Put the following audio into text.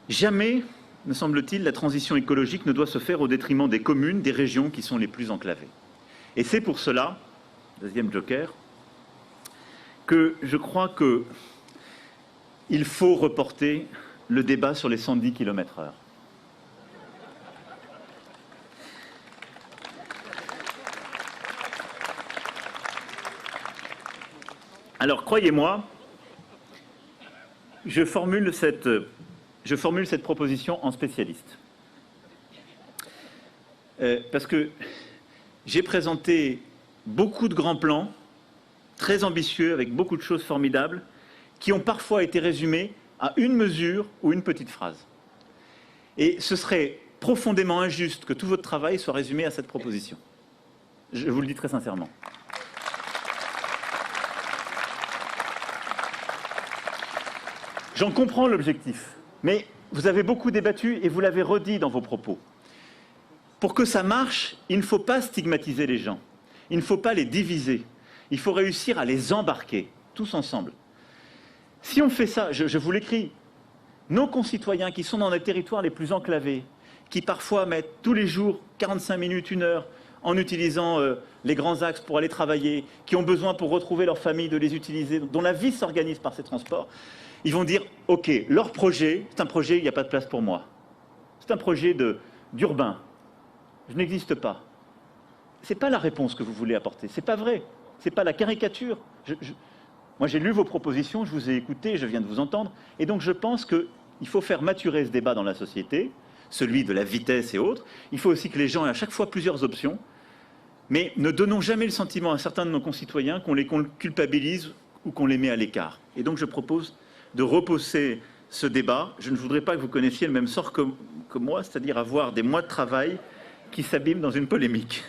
Jamais, me semble-t-il, la transition écologique ne doit se faire au détriment des communes, des régions qui sont les plus enclavées. Et c'est pour cela, deuxième joker, que je crois qu'il faut reporter le débat sur les 110 km/h. Alors, croyez-moi, je formule cette proposition en spécialiste. Parce que j'ai présenté beaucoup de grands plans, très ambitieux, avec beaucoup de choses formidables, qui ont parfois été résumés à une mesure ou une petite phrase. Et ce serait profondément injuste que tout votre travail soit résumé à cette proposition. Je vous le dis très sincèrement. J'en comprends l'objectif, mais vous avez beaucoup débattu et vous l'avez redit dans vos propos. Pour que ça marche, il ne faut pas stigmatiser les gens, il ne faut pas les diviser, il faut réussir à les embarquer, tous ensemble. Si on fait ça, je vous l'écris, nos concitoyens qui sont dans les territoires les plus enclavés, qui parfois mettent tous les jours 45 minutes, 1 heure, en utilisant les grands axes pour aller travailler, qui ont besoin pour retrouver leur famille de les utiliser, dont la vie s'organise par ces transports, ils vont dire, OK, leur projet, c'est un projet, il n'y a pas de place pour moi. C'est un projet d'urbain. Je n'existe pas. Ce n'est pas la réponse que vous voulez apporter. Ce n'est pas vrai. Ce n'est pas la caricature. Moi, j'ai lu vos propositions, je vous ai écouté, je viens de vous entendre. Et donc, je pense qu'il faut faire maturer ce débat dans la société, celui de la vitesse et autres. Il faut aussi que les gens aient à chaque fois plusieurs options. Mais ne donnons jamais le sentiment à certains de nos concitoyens qu'on les culpabilise ou qu'on les met à l'écart. Et donc, je propose de repousser ce débat. Je ne voudrais pas que vous connaissiez le même sort que moi, c'est-à-dire avoir des mois de travail qui s'abîment dans une polémique.